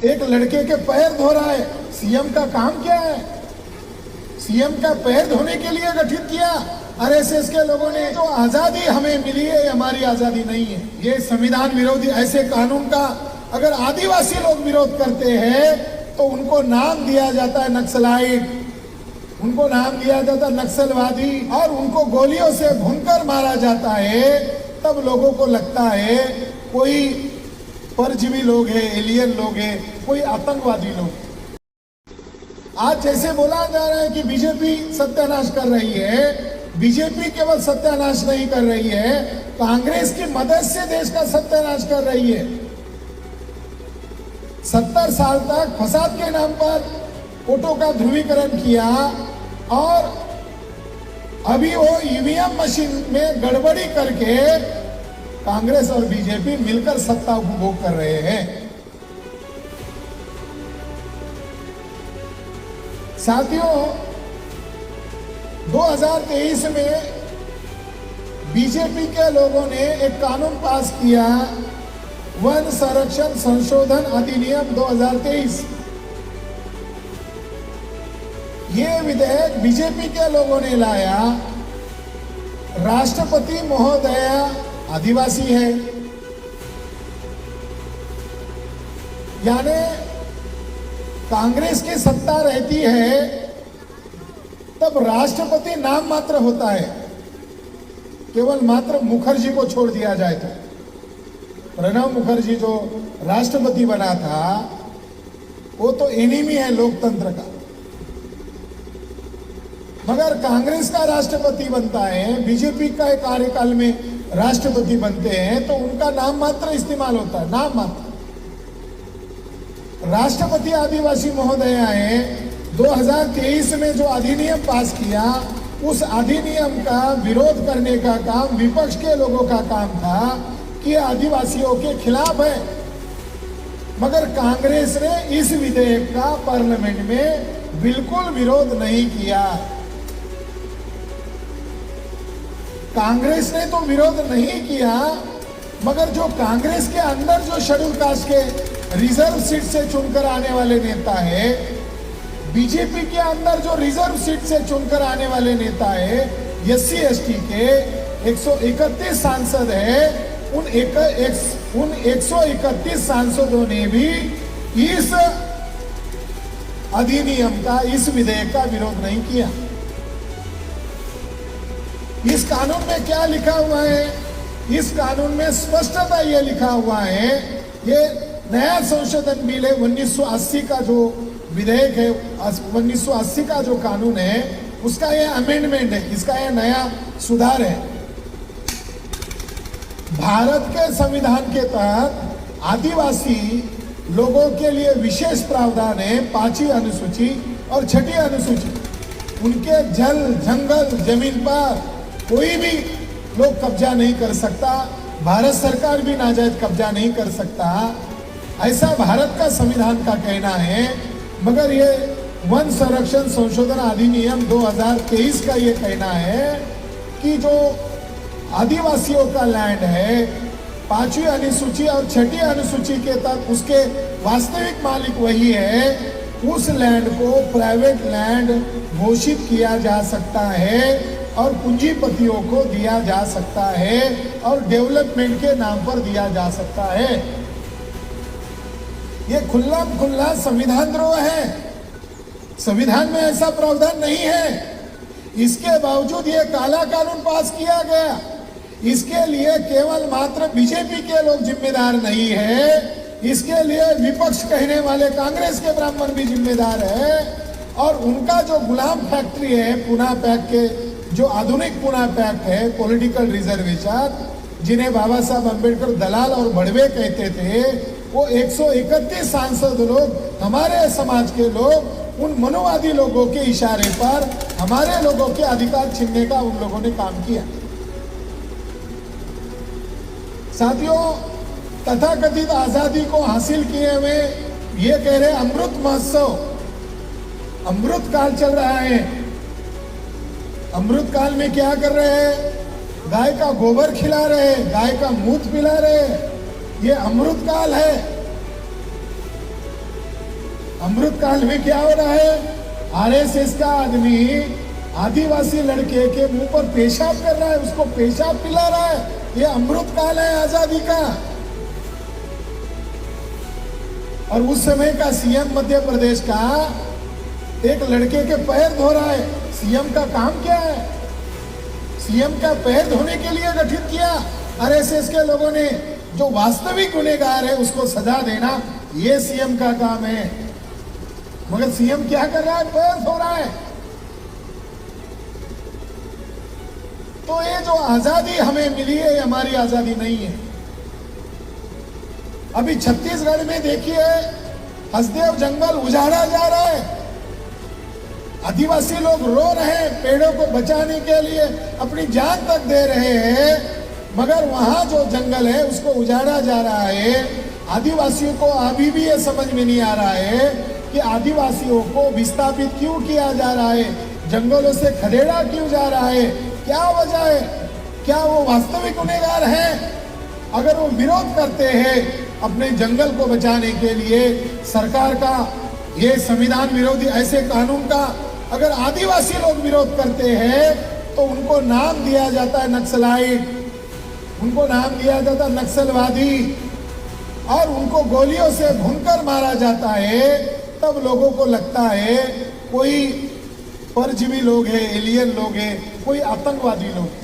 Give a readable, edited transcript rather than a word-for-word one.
एक लड़के के पैर धो रहा है। सीएम का काम क्या है? सीएम का पैर धोने के लिए गठित किया आरएसएस के लोगों ने। जो आजादी हमें मिली है, हमारी आजादी नहीं है। ये संविधान विरोधी ऐसे कानून का अगर आदिवासी लोग विरोध करते हैं तो उनको नाम दिया जाता है नक्सलाइट, उनको नाम दिया जाता है नक्सलवादी, और उनको गोलियों से भूनकर मारा जाता है। तब लोगों को लगता है कोई परजीवी लोग हैं, एलियन लोग हैं, कोई आतंकवादी लोग। आज जैसे बोला जा रहा है कि बीजेपी सत्यानाश कर रही है, बीजेपी केवल सत्यानाश नहीं कर रही है, कांग्रेस की मदद से देश का सत्यानाश कर रही है। 70 साल तक फसाद के नाम पर वोटों का ध्रुवीकरण किया और अभी वो ईवीएम मशीन में गड़बड़ी करके कांग्रेस और बीजेपी मिलकर सत्ता उपभोग कर रहे हैं। साथियों, 2023 में बीजेपी के लोगों ने एक कानून पास किया, वन संरक्षण संशोधन अधिनियम 2023। ये विधेयक बीजेपी के लोगों ने लाया। राष्ट्रपति महोदय आदिवासी है, यानी कांग्रेस की सत्ता रहती है तब राष्ट्रपति नाम मात्र होता है, केवल मात्र मुखर्जी को छोड़ दिया जाए तो। प्रणब मुखर्जी जो राष्ट्रपति बना था वो तो एनिमी है लोकतंत्र का। मगर कांग्रेस का राष्ट्रपति बनता है, बीजेपी का कार्यकाल में राष्ट्रपति बनते हैं तो उनका नाम मात्र इस्तेमाल होता है, नाम मात्र। राष्ट्रपति आदिवासी महोदय आए, 2023 में जो अधिनियम पास किया, उस अधिनियम का विरोध करने का काम विपक्ष के लोगों का काम था कि आदिवासियों के खिलाफ है। मगर कांग्रेस ने इस विधेयक का पार्लियामेंट में बिल्कुल विरोध नहीं किया। कांग्रेस ने तो विरोध नहीं किया, मगर जो कांग्रेस के अंदर जो शेड्यूल कास्ट के रिजर्व सीट से चुनकर आने वाले नेता है, बीजेपी के अंदर जो रिजर्व सीट से चुनकर आने वाले नेता है, एससी एसटी के 131 सांसद है, उन 131 सांसदों ने भी इस अधिनियम का, इस विधेयक का विरोध नहीं किया। इस कानून में क्या लिखा हुआ है? इस कानून में स्पष्टता ये लिखा हुआ है, ये नया संशोधन बिल है, 1980 का जो विधेयक है, 1980 का जो कानून है, उसका ये अमेंडमेंट है, इसका ये नया सुधार है। भारत के संविधान के तहत आदिवासी लोगों के लिए विशेष प्रावधान है, 5वीं अनुसूची और 6ठी अनुसूची। उनके जल, जंगल, जमीन पर कोई भी लोग कब्जा नहीं कर सकता, भारत सरकार भी नाजायज कब्जा नहीं कर सकता, ऐसा भारत का संविधान का कहना है। मगर ये वन संरक्षण संशोधन अधिनियम 2023 का ये कहना है कि जो आदिवासियों का लैंड है, 5वीं अनुसूची और 6ठी अनुसूची के तहत उसके वास्तविक मालिक वही है, उस लैंड को प्राइवेट लैंड घोषित किया जा सकता है और पूंजीपतियों को दिया जा सकता है और डेवलपमेंट के नाम पर दिया जा सकता है। ये खुला खुला संविधान द्रोह है। संविधान में ऐसा प्रावधान नहीं है, इसके बावजूद ये काला कानून पास किया गया। इसके लिए केवल मात्र बीजेपी के लोग जिम्मेदार नहीं है, इसके लिए विपक्ष कहने वाले कांग्रेस के ब्राह्मण भी जिम्मेदार है। और उनका जो गुलाम फैक्ट्री है, पुना पैक के जो आधुनिक पुना पैक है, पॉलिटिकल रिजर्वेशन, जिन्हें बाबा साहब अम्बेडकर दलाल और बड़वे कहते थे, वो 131 सांसद लोग, हमारे समाज के लोग, उन मनोवादी लोगों के इशारे पर हमारे लोगों के अधिकार छीनने का उन लोगों ने काम किया। साथियों, तथाकथित आजादी को हासिल किए हुए ये कह रहे अमृत महोत्सव, अमृत काल चल रहा है। अमृत काल में क्या कर रहे हैं? गाय का गोबर खिला रहे हैं, गाय का मूत्र पिला रहे हैं। ये अमृत काल है। अमृत काल में क्या हो रहा है? आरएसएस का आदमी आदिवासी लड़के के मुंह पर पेशाब कर रहा है, उसको पेशाब पिला रहा है। ये अमृत काल है आजादी का। और उस समय का सीएम मध्य प्रदेश का एक लड़के के पैर धो रहा है। सीएम का काम क्या है? सीएम का पैर धोने के लिए गठित किया आरएसएस के लोगों ने। जो वास्तविक गुनहगार है उसको सजा देना, ये सीएम का काम है। मगर सीएम क्या कर रहा है? पैर धो रहा है। तो ये जो आजादी हमें मिली है, ये हमारी आजादी नहीं है। अभी छत्तीसगढ़ में देखिए, हसदेव जंगल उजाड़ा जा रहा है। आदिवासी लोग रो रहे हैं, पेड़ों को बचाने के लिए अपनी जान तक दे रहे हैं, मगर वहां जो जंगल है उसको उजाड़ा जा रहा है। आदिवासियों को अभी भी ये समझ में नहीं आ रहा है कि आदिवासियों को विस्थापित क्यों किया जा रहा है, जंगलों से खदेड़ा क्यों जा रहा है, क्या वजह है? क्या वो वास्तविक गुनहगार हैं? अगर वो विरोध करते हैं अपने जंगल को बचाने के लिए, सरकार का ये संविधान विरोधी ऐसे कानून का अगर आदिवासी लोग विरोध करते हैं तो उनको नाम दिया जाता है नक्सलाइट, उनको नाम दिया जाता है नक्सलवादी, और उनको गोलियों से भूनकर मारा जाता है। तब लोगों को लगता है कोई परजीवी लोग हैं, एलियन लोग हैं, कोई आतंकवादी लोग।